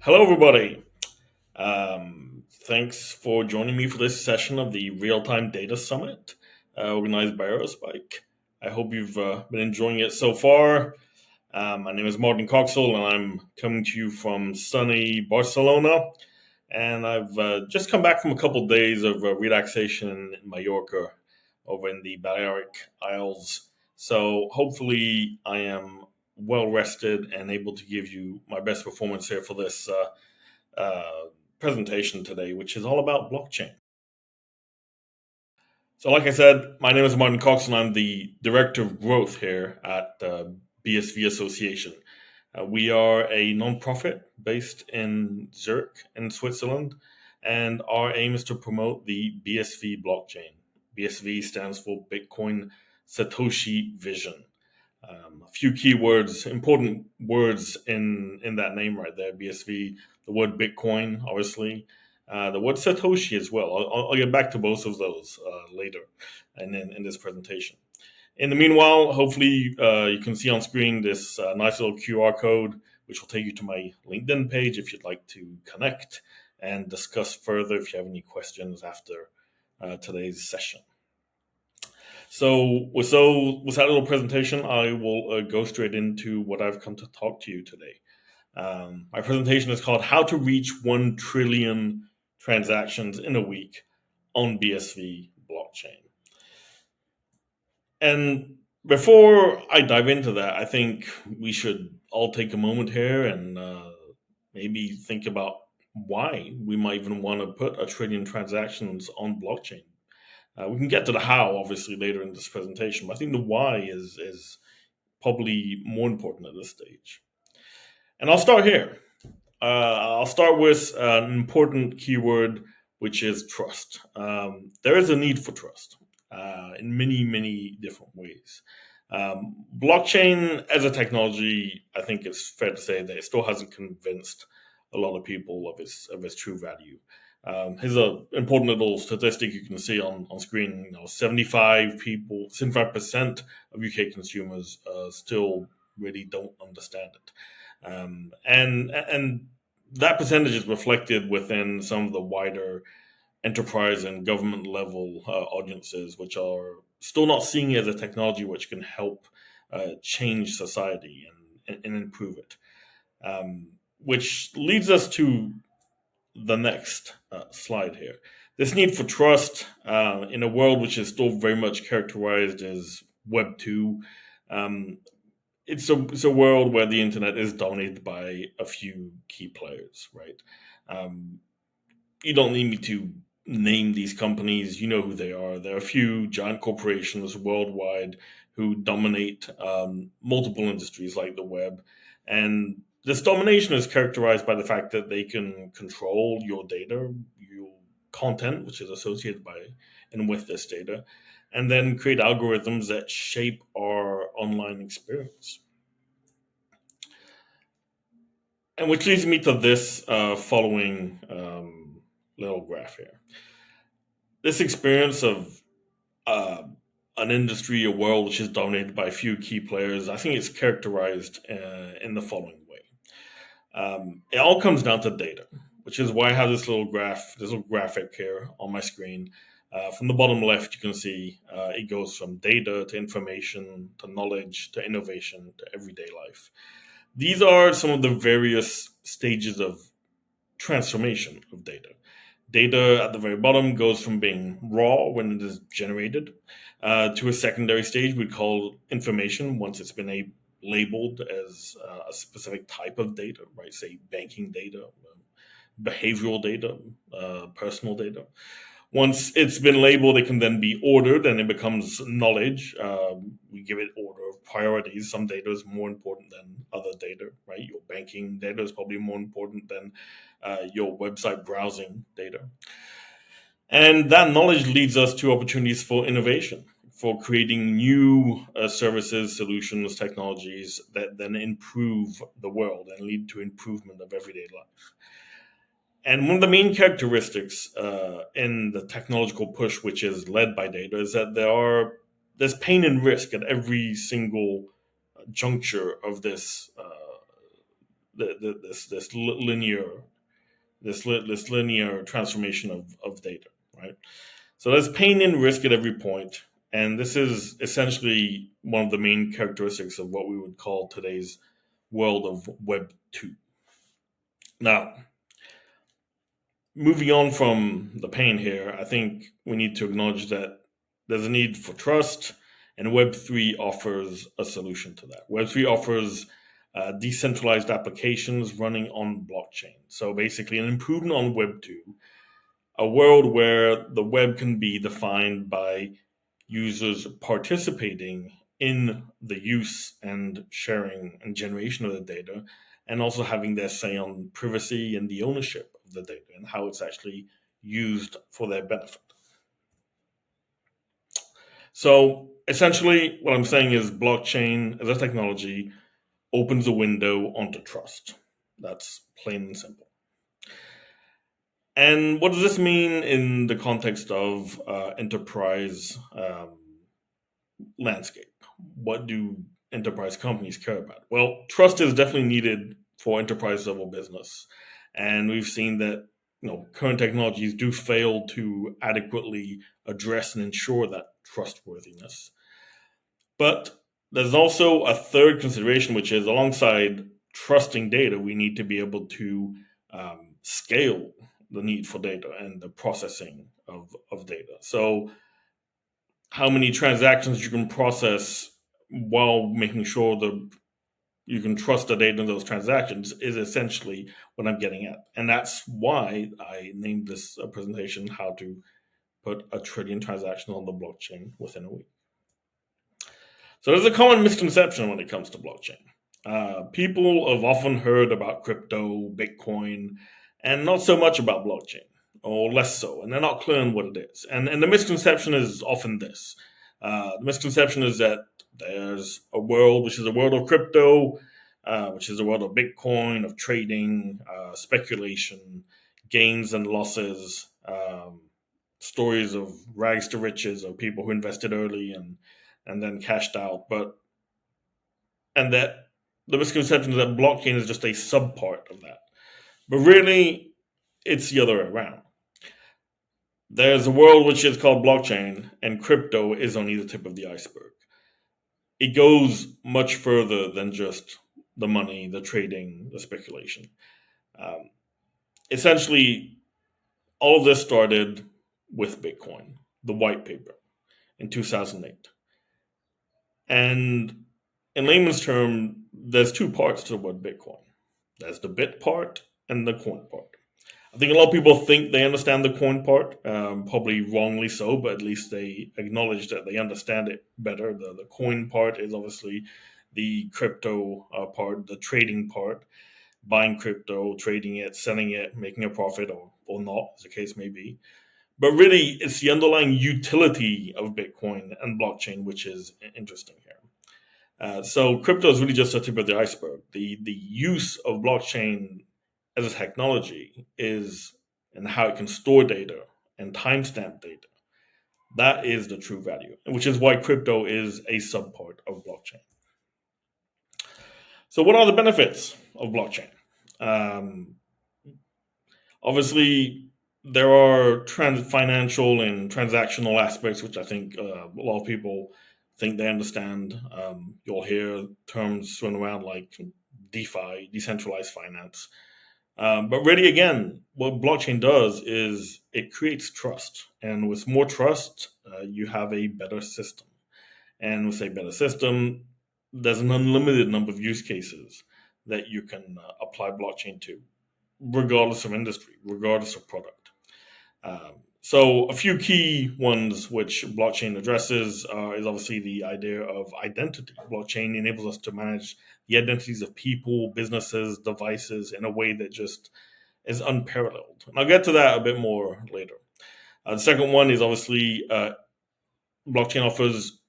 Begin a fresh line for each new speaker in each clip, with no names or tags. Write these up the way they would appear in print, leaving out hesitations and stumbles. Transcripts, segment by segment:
Hello, everybody. Thanks for joining me for this session of the Real Time Data Summit organized by Aerospike. I hope you've been enjoying it so far. My name is Martin Coxall, and I'm coming to you from sunny Barcelona. And I've just come back from a couple of days of relaxation in Mallorca over in the Balearic Isles. So hopefully, I am well rested and able to give you my best performance here for this uh, presentation today, which is all about blockchain. So, like I said, my name is Martin Cox, and I'm the Director of Growth here at BSV Association. We are a nonprofit based in Zurich, in Switzerland, and our aim is to promote the BSV blockchain. BSV stands for Bitcoin Satoshi Vision. A few keywords, important words in that name right there. BSV, the word Bitcoin, obviously, the word Satoshi as well. I'll get back to both of those later, and then in this presentation. In the meanwhile, hopefully you can see on screen this nice little QR code, which will take you to my LinkedIn page if you'd like to connect and discuss further if you have any questions after today's session. So with that little presentation, I will go straight into what I've come to talk to you today. My presentation is called "How to Reach 1 Trillion Transactions in a Week on BSV Blockchain." And before I dive into that, I think we should all take a moment here and maybe think about why we might even want to put 1 trillion transactions on blockchain. We can get to the how, obviously, later in this presentation, but I think the why is probably more important at this stage. And I'll start here. I'll start with an important keyword, which is trust. There is a need for trust in many, many different ways. Blockchain as a technology, I think it's fair to say that it still hasn't convinced a lot of people of its true value. Here's an important little statistic you can see on screen. 75% of UK consumers still really don't understand it, and that percentage is reflected within some of the wider enterprise and government level audiences, which are still not seeing it as a technology which can help change society and improve it. Which leads us to the next slide here. This need for trust in a world which is still very much characterized as Web2. Um, it's a world where the internet is dominated by a few key players, right? Um, you don't need me to name these companies. You know who they are. There are a few giant corporations worldwide who dominate multiple industries like the web. And this domination is characterized by the fact that they can control your data, your content, which is associated by and with this data, and then create algorithms that shape our online experience. And which leads me to this following little graph here. This experience of uh, an industry, a world which is dominated by a few key players, I think it's characterized in the following way. It all comes down to data, which is why I have this little graphic here on my screen. From the bottom left, you can see it goes from data to information to knowledge to innovation to everyday life. These are some of the various stages of transformation of data. Data at the very bottom goes from being raw when it is generated to a secondary stage we call information once it's been labeled as a specific type of data, right? Say banking data, behavioral data, personal data. Once it's been labeled, it can then be ordered and it becomes knowledge. We give it order of priorities. Some data is more important than other data, right? Your banking data is probably more important than your website browsing data. And that knowledge leads us to opportunities for innovation, for creating new services, solutions, technologies that then improve the world and lead to improvement of everyday life. And one of the main characteristics in the technological push, which is led by data, is that there's pain and risk at every single juncture of this this linear this linear transformation of data, right? So there's pain and risk at every point, and this is essentially one of the main characteristics of what we would call today's world of Web 2. Now, moving on from the pain here, I think we need to acknowledge that there's a need for trust, and Web3 offers a solution to that. Web3 offers decentralized applications running on blockchain. So basically, an improvement on Web2, a world where the web can be defined by users participating in the use and sharing and generation of the data, and also having their say on privacy and the ownership of the data and how it's actually used for their benefit. So essentially, what I'm saying is blockchain as a technology opens a window onto trust. That's plain and simple. And what does this mean in the context of enterprise landscape? What do enterprise companies care about? Well, trust is definitely needed for enterprise level business, and we've seen that current technologies do fail to adequately address and ensure that trustworthiness. But there's also a third consideration, which is alongside trusting data, we need to be able to scale the need for data and the processing of data. So how many transactions you can process while making sure that you can trust the data in those transactions is essentially what I'm getting at. And that's why I named this presentation How to Put a Trillion Transactions on the Blockchain Within a Week. So there's a common misconception when it comes to blockchain. People have often heard about crypto, Bitcoin, and not so much about blockchain, or less so, and they're not clear on what it is. And the misconception is often this. The misconception is that there's a world which is a world of crypto, which is a world of Bitcoin, of trading, speculation, gains and losses, stories of rags to riches, of people who invested early and then cashed out. And that the misconception is that blockchain is just a subpart of that. But really, it's the other way around. There's a world which is called blockchain, and crypto is only the tip of the iceberg. It goes much further than just the money, the trading, the speculation. Um, Essentially, all of this started with Bitcoin, the white paper in 2008. And in layman's term, there's two parts to the word Bitcoin. There's the bit part and the coin part. I think a lot of people think they understand the coin part, probably wrongly so, but at least they acknowledge that they understand it better. The coin part is obviously the crypto part, the trading part, buying crypto, trading it, selling it, making a profit or not, as the case may be. But really, it's the underlying utility of Bitcoin and blockchain which is interesting here. So crypto is really just the tip of the iceberg. The use of blockchain as a technology is and how it can store data and timestamp data. That is the true value, which is why crypto is a subpart of blockchain. So, what are the benefits of blockchain? Um, Obviously, there are financial and transactional aspects, which I think a lot of people think they understand. You'll hear terms thrown around like DeFi, decentralized finance. But really, again, what blockchain does is it creates trust. And with more trust, you have a better system. And with a better system, there's an unlimited number of use cases that you can apply blockchain to, regardless of industry, regardless of product. So a few key ones which blockchain addresses is obviously the idea of identity. Blockchain enables us to manage the identities of people, businesses, devices in a way that just is unparalleled. And I'll get to that a bit more later. The second one is obviously blockchain offers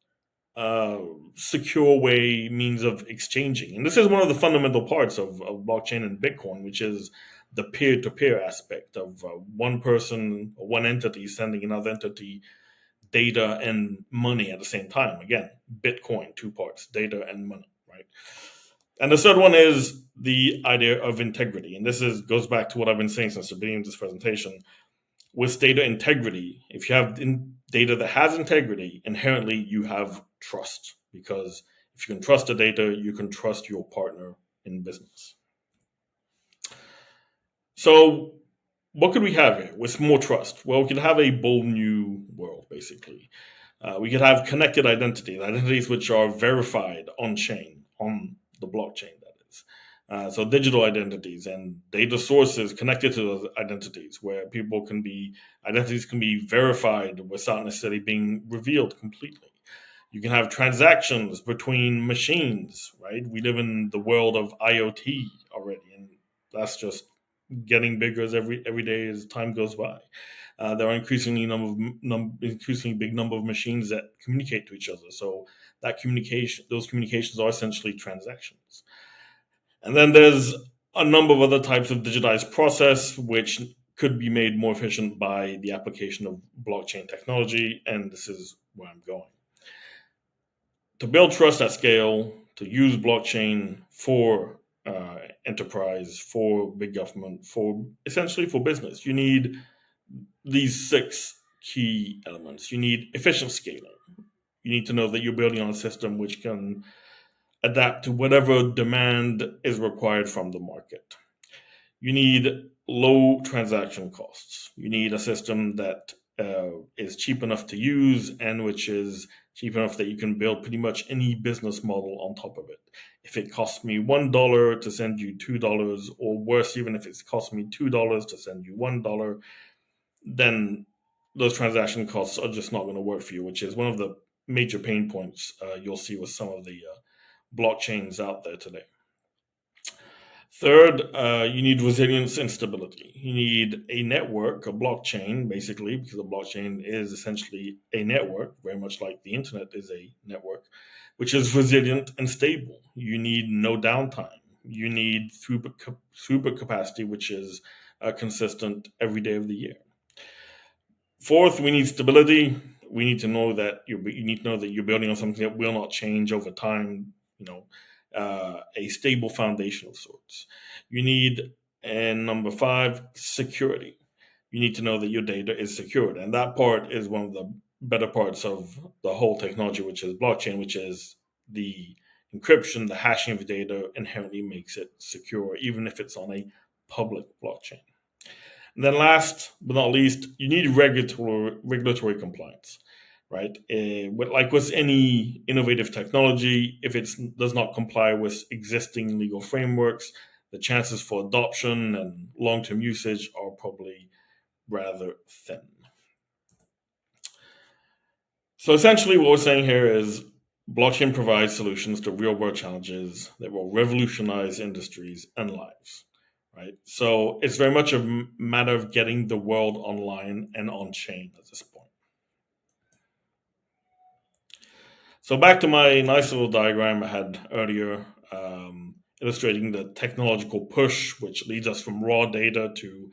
secure way means of exchanging. And this is one of the fundamental parts of blockchain and Bitcoin, which is the peer-to-peer aspect of one person or one entity sending another entity data and money at the same time. Again, Bitcoin, two parts, data and money, right? And the third one is the idea of integrity. And goes back to what I've been saying since the beginning of this presentation. With data integrity, if you have data that has integrity, inherently you have trust. Because if you can trust the data, you can trust your partner in business. So, what could we have here with more trust? Well, we could have a bold new world, basically. We could have connected identities which are verified on chain, on the blockchain, that is. So digital identities and data sources connected to those identities, where identities can be verified without necessarily being revealed completely. You can have transactions between machines, right? We live in the world of IoT already, and that's just getting bigger as every day as time goes by. There are increasingly big number of machines that communicate to each other. So those communications are essentially transactions. And then there's a number of other types of digitized process which could be made more efficient by the application of blockchain technology. And this is where I'm going. To build trust at scale, to use blockchain for enterprise, for big government, for essentially for business, you need these 6 key elements. You need efficient scaling. You need to know that you're building on a system which can adapt to whatever demand is required from the market. You need low transaction costs. You need a system that is cheap enough to use and which is cheap enough that you can build pretty much any business model on top of it. If it costs me $1 to send you $2, or worse, even if it's cost me $2 to send you $1, then those transaction costs are just not going to work for you, which is one of the major pain points you'll see with some of the blockchains out there today. Third, you need resilience and stability. You need a network, a blockchain, basically, because a blockchain is essentially a network, very much like the internet is a network, which is resilient and stable. You need no downtime. You need throughput capacity, which is consistent every day of the year. Fourth, we need stability. We need to know that you need to know that you're building on something that will not change over time. A stable foundation of sorts. You need, and number 5, security. You need to know that your data is secured, and that part is one of the better parts of the whole technology, which is blockchain, which is the encryption, the hashing of data inherently makes it secure, even if it's on a public blockchain. And then last but not least, you need regulatory compliance, right? Like with any innovative technology, if it does not comply with existing legal frameworks, the chances for adoption and long-term usage are probably rather thin. So essentially what we're saying here is blockchain provides solutions to real-world challenges that will revolutionize industries and lives. Right. So it's very much a matter of getting the world online and on chain at this point. So back to my nice little diagram I had earlier, illustrating the technological push, which leads us from raw data to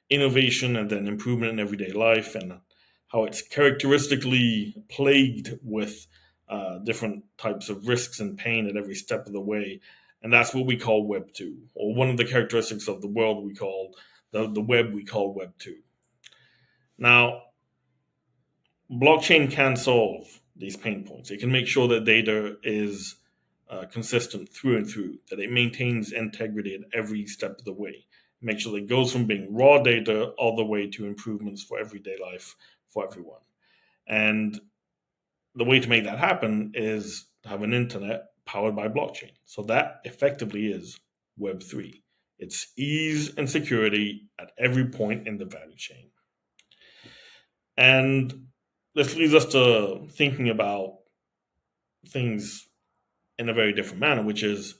innovation and then improvement in everyday life, and how it's characteristically plagued with different types of risks and pain at every step of the way. And that's what we call Web2, or one of the characteristics of the world we call the web we call Web2. Now, blockchain can solve these pain points. It can make sure that data is consistent through and through, that it maintains integrity at every step of the way. Make sure that it goes from being raw data all the way to improvements for everyday life for everyone. And the way to make that happen is to have an internet powered by blockchain. So that effectively is Web3. It's ease and security at every point in the value chain. And this leads us to thinking about things in a very different manner, which is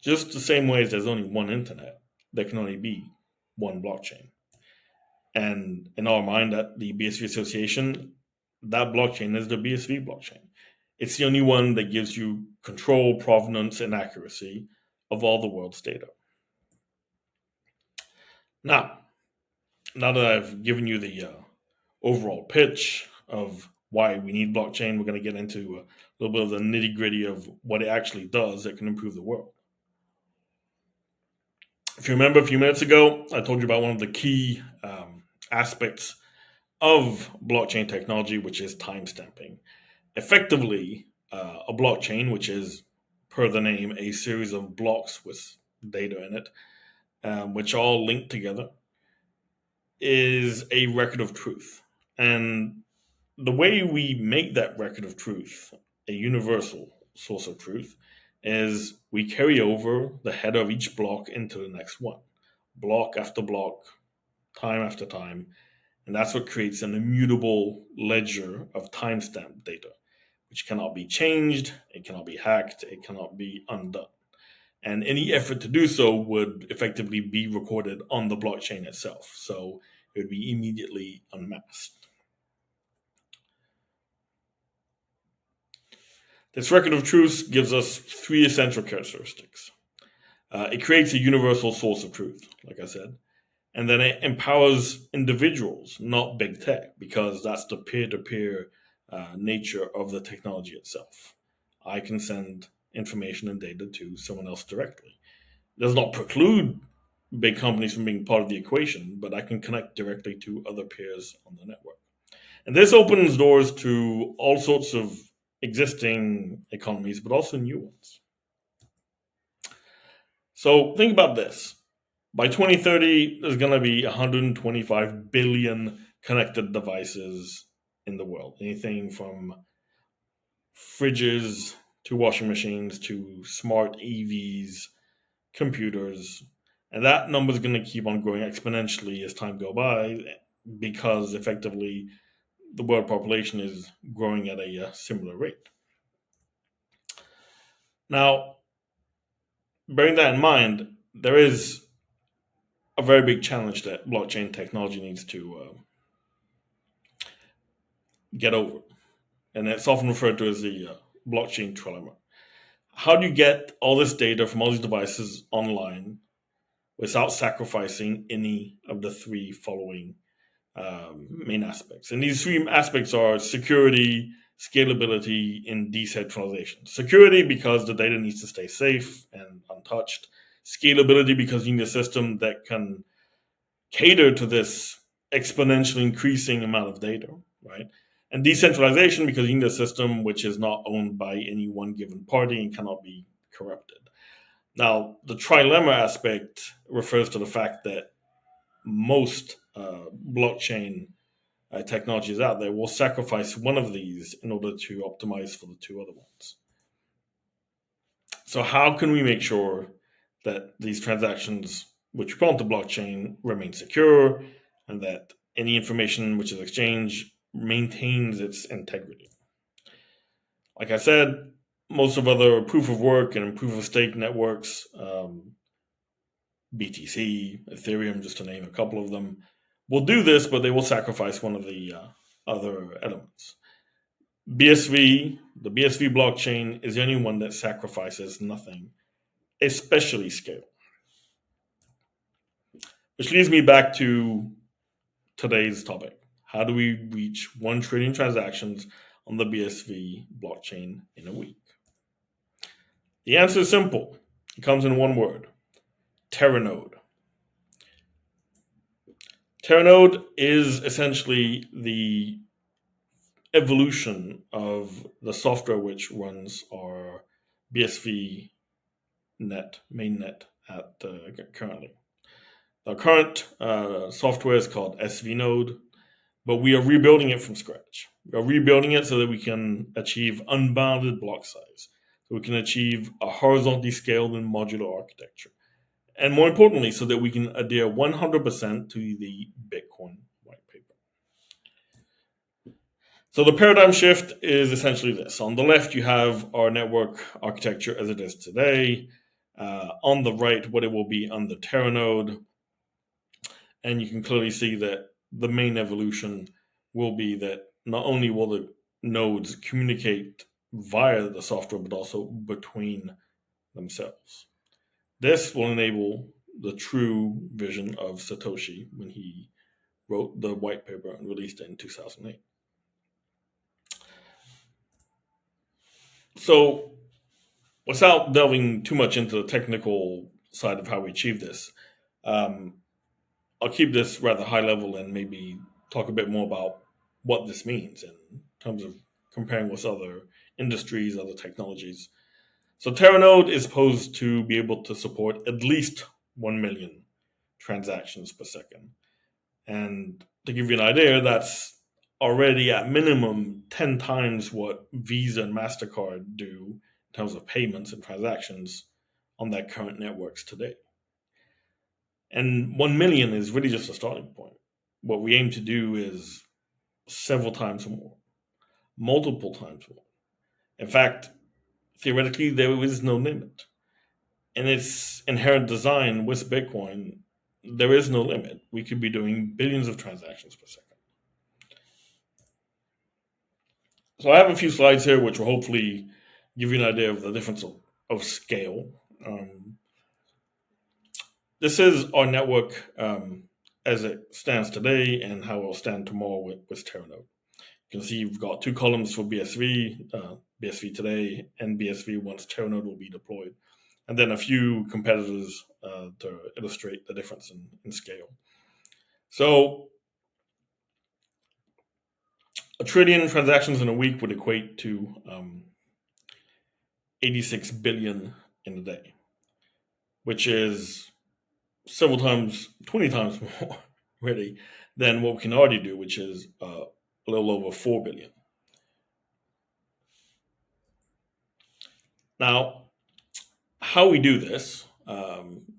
just the same way as there's only one internet, there can only be one blockchain. And in our mind, at the BSV Association, that blockchain is the BSV blockchain. It's the only one that gives you control, provenance, and accuracy of all the world's data. Now that I've given you the overall pitch of why we need blockchain. We're going to get into a little bit of the nitty gritty of what it actually does that can improve the world. If you remember a few minutes ago, I told you about one of the key aspects of blockchain technology, which is timestamping. Effectively, a blockchain, which is, per the name, a series of blocks with data in it, which all link together, is a record of truth. And the way we make that record of truth a universal source of truth is we carry over the header of each block into the next one, block after block, time after time. And that's what creates an immutable ledger of timestamp data, which cannot be changed, it cannot be hacked, it cannot be undone. And any effort to do so would effectively be recorded on the blockchain itself. So it would be immediately unmasked. This record of truth gives us three essential characteristics. It creates a universal source of truth, like I said, and then it empowers individuals, not big tech, because that's the peer-to-peer nature of the technology itself. I can send information and data to someone else directly. It does not preclude big companies from being part of the equation, but I can connect directly to other peers on the network. And this opens doors to all sorts of existing economies, but also new ones. So think about this. By 2030, there's going to be 125 billion connected devices in the world. Anything from fridges to washing machines to smart EVs, computers. And that number is going to keep on growing exponentially as time goes by because effectively the world population is growing at a similar rate. Now, bearing that in mind, there is a very big challenge that blockchain technology needs to get over. And it's often referred to as the blockchain trilemma. How do you get all this data from all these devices online without sacrificing any of the three following main aspects? And these three aspects are security, scalability, and decentralization. Security, because the data needs to stay safe and untouched. Scalability, because you need a system that can cater to this exponentially increasing amount of data, right? And decentralization, because you need a system which is not owned by any one given party and cannot be corrupted. Now, the trilemma aspect refers to the fact that most blockchain technologies out there will sacrifice one of these in order to optimize for the two other ones. So, how can we make sure that these transactions which put onto blockchain remain secure and that any information which is exchanged maintains its integrity? Like I said, most of other proof of work and proof of stake networks, BTC, Ethereum, just to name a couple of them, will do this, but they will sacrifice one of the other elements. BSV, the BSV blockchain, is the only one that sacrifices nothing, especially scale. Which leads me back to today's topic. How do we reach 1 trillion transactions on the BSV blockchain in a week? The answer is simple. It comes in one word: Teranode. Teranode is essentially the evolution of the software which runs our BSV net, mainnet at currently. Our current software is called SV Node, but we are rebuilding it from scratch. We are rebuilding it so that we can achieve unbounded block size, so we can achieve a horizontally scaled and modular architecture, and more importantly, so that we can adhere 100% to the Bitcoin white paper. So the paradigm shift is essentially this. On the left, you have our network architecture as it is today. On the right, what it will be under Teranode. And you can clearly see that the main evolution will be that not only will the nodes communicate via the software, but also between themselves. This will enable the true vision of Satoshi when he wrote the white paper and released it in 2008. So, without delving too much into the technical side of how we achieve this, um, I'll keep this rather high level and maybe talk a bit more about what this means in terms of comparing with other industries, other technologies. So Teranode is supposed to be able to support at least 1 million transactions per second. And to give you an idea, that's already at minimum 10 times what Visa and MasterCard do in terms of payments and transactions on their current networks today. And 1 million is really just a starting point. What we aim to do is several times more, multiple times more. In fact, theoretically, there is no limit. In its inherent design with Bitcoin, there is no limit. We could be doing billions of transactions per second. So I have a few slides here which will hopefully give you an idea of the difference of scale. Um, this is our network as it stands today and how it will stand tomorrow with Teranode. You can see you've got two columns for BSV, BSV today, and BSV once Teranode will be deployed, and then a few competitors to illustrate the difference in scale. So, a trillion transactions in a week would equate to 86 billion in a day, which is several times, 20 times more, really, than what we can already do, which is a little over 4 billion. Now, how we do this,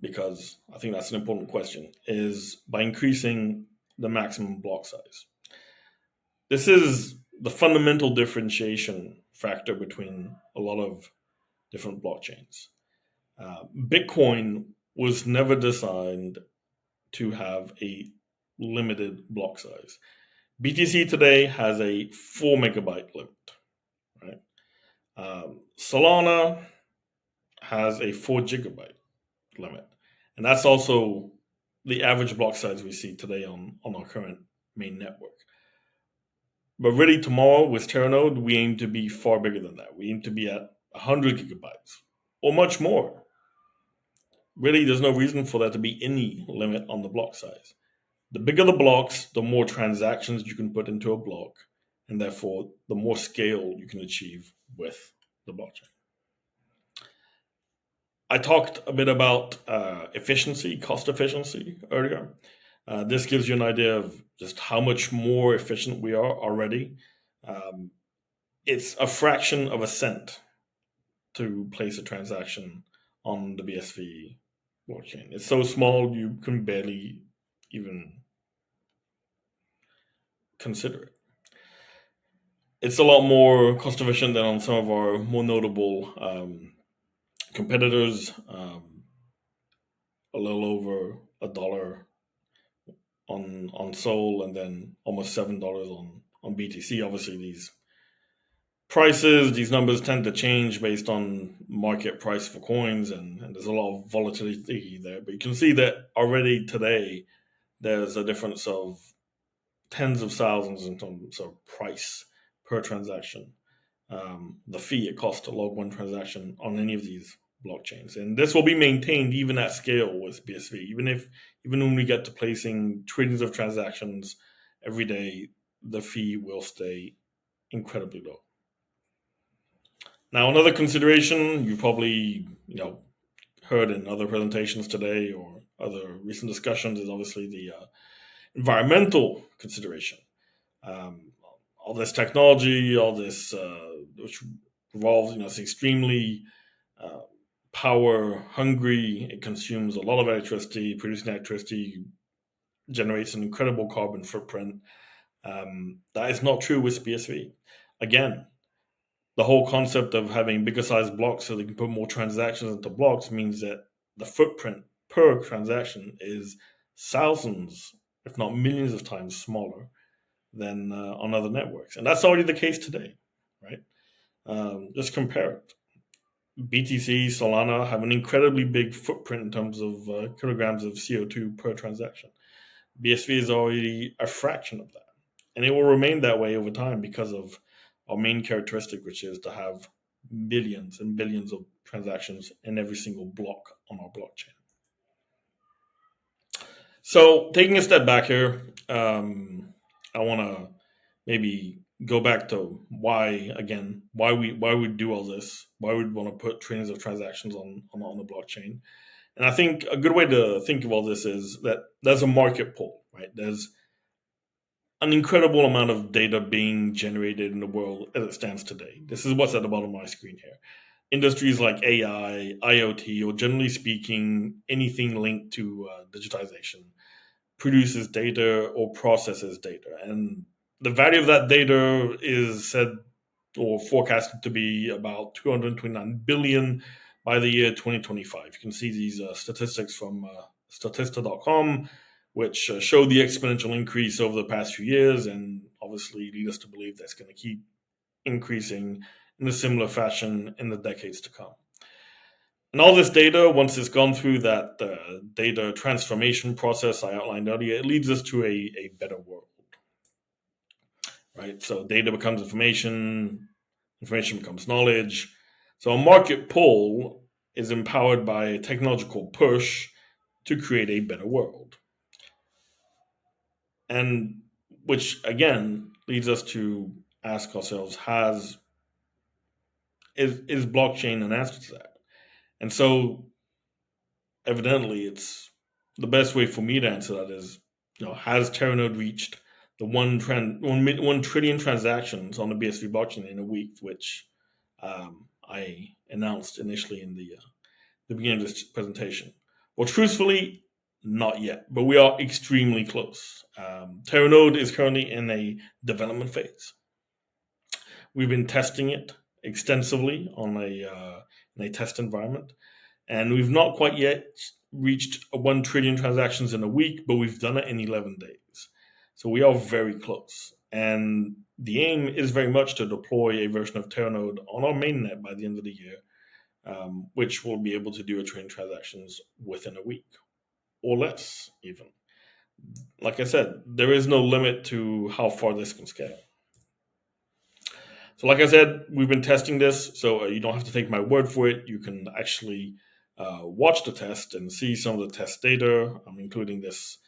because I think that's an important question, is by increasing the maximum block size. This is the fundamental differentiation factor between a lot of different blockchains. Bitcoin was never designed to have a limited block size. BTC today has a 4 megabyte limit, right? Solana has a 4 gigabyte limit. And that's also the average block size we see today on our current main network. But really, tomorrow with Teranode, we aim to be far bigger than that. We aim to be at 100 gigabytes or much more. Really, there's no reason for there to be any limit on the block size. The bigger the blocks, the more transactions you can put into a block, and therefore the more scale you can achieve with the blockchain. I talked a bit about efficiency, cost efficiency earlier. This gives you an idea of just how much more efficient we are already. Um, it's a fraction of a cent to place a transaction on the BSV blockchain. It's so small you can barely even consider it. It's a lot more cost efficient than on some of our more notable competitors. A little over $1 on Sol, and then almost $7 on BTC. Obviously, these numbers tend to change based on market price for coins, and there's a lot of volatility there. But you can see that already today there's a difference of tens of thousands in terms of price per transaction. The fee it costs to log one transaction on any of these blockchains, and this will be maintained even at scale with BSV. Even when we get to placing trillions of transactions every day, the fee will stay incredibly low. Now, another consideration you probably heard in other presentations today or other recent discussions is obviously the environmental consideration. Um, all this technology, all this which involves, it's extremely uh, power hungry. It consumes a lot of electricity. Producing electricity generates an incredible carbon footprint. That is not true with BSV. Again, the whole concept of having bigger sized blocks so they can put more transactions into blocks means that the footprint per transaction is thousands, if not millions of times smaller than on other networks. And that's already the case today, right? Just compare it. BTC, Solana have an incredibly big footprint in terms of kilograms of CO2 per transaction. BSV is already a fraction of that. And it will remain that way over time because of our main characteristic, which is to have millions and billions of transactions in every single block on our blockchain. So, taking a step back here, I want to maybe go back to why we do all this, why we want to put trillions of transactions on the blockchain. And I think a good way to think of all this is that there's a market pull, right? There's an incredible amount of data being generated in the world as it stands today. This is what's at the bottom of my screen here. Industries like AI, IoT, or generally speaking, anything linked to digitization produces data or processes data. And the value of that data is said or forecasted to be about 229 billion by the year 2025. You can see these statistics from statista.com, which show the exponential increase over the past few years and obviously lead us to believe that's going to keep increasing in a similar fashion in the decades to come. And all this data, once it's gone through that data transformation process I outlined earlier, it leads us to a better world, right? So data becomes information, information becomes knowledge. So a market pull is empowered by a technological push to create a better world. And which again leads us to ask ourselves, is blockchain an answer to that? And so evidently it's the best way for me to answer that is, has Teranode reached the 1 trillion transactions on the BSV blockchain in a week, which I announced initially in the beginning of this presentation? Well, truthfully, not yet, but we are extremely close. Teranode is currently in a development phase. We've been testing it extensively in a test environment, and we've not quite yet reached 1 trillion transactions in a week, but we've done it in 11 days. So we are very close. And the aim is very much to deploy a version of Teranode on our mainnet by the end of the year, which will be able to do 1 trillion transactions within a week or less, even. Like I said, there is no limit to how far this can scale. So, like I said, we've been testing this, so you don't have to take my word for it. You can actually watch the test and see some of the test data. I'm including this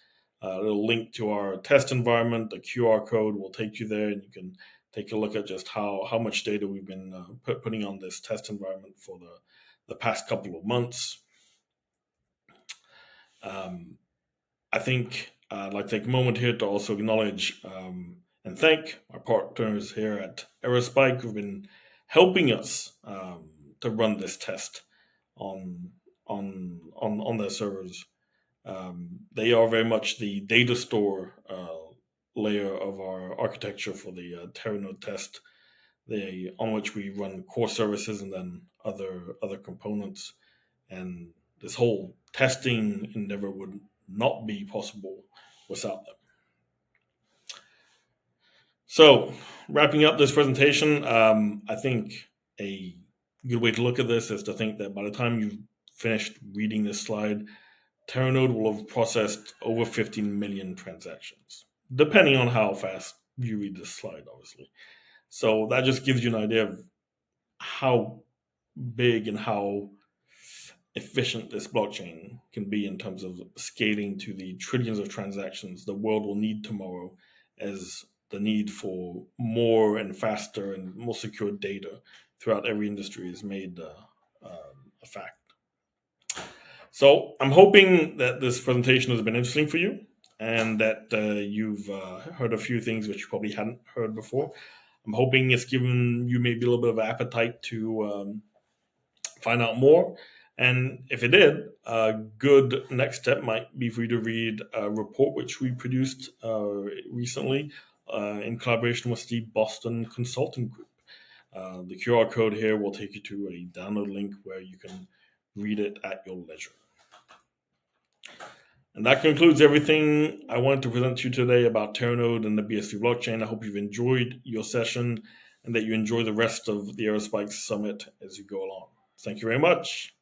little link to our test environment. The QR code will take you there, and you can take a look at just how much data we've been putting on this test environment for the past couple of months. I think I'd like to take a moment here to also acknowledge and thank our partners here at Aerospike who've been helping us to run this test on their servers. They are very much the data store layer of our architecture for the Teranode test, on which we run core services and then other components. And this whole testing endeavor would not be possible without them. So, wrapping up this presentation, I think a good way to look at this is to think that by the time you've finished reading this slide, Teranode will have processed over 15 million transactions, depending on how fast you read this slide, obviously. So that just gives you an idea of how big and how efficient this blockchain can be in terms of scaling to the trillions of transactions the world will need tomorrow, as the need for more and faster and more secure data throughout every industry is made a fact. So I'm hoping that this presentation has been interesting for you and that you've heard a few things which you probably hadn't heard before. I'm hoping it's given you maybe a little bit of appetite to find out more. And if it did, a good next step might be for you to read a report which we produced recently in collaboration with the Boston Consulting Group. The QR code here will take you to a download link where you can read it at your leisure. And that concludes everything I wanted to present to you today about Teranode and the BSV blockchain. I hope you've enjoyed your session and that you enjoy the rest of the Aerospike Summit as you go along. Thank you very much.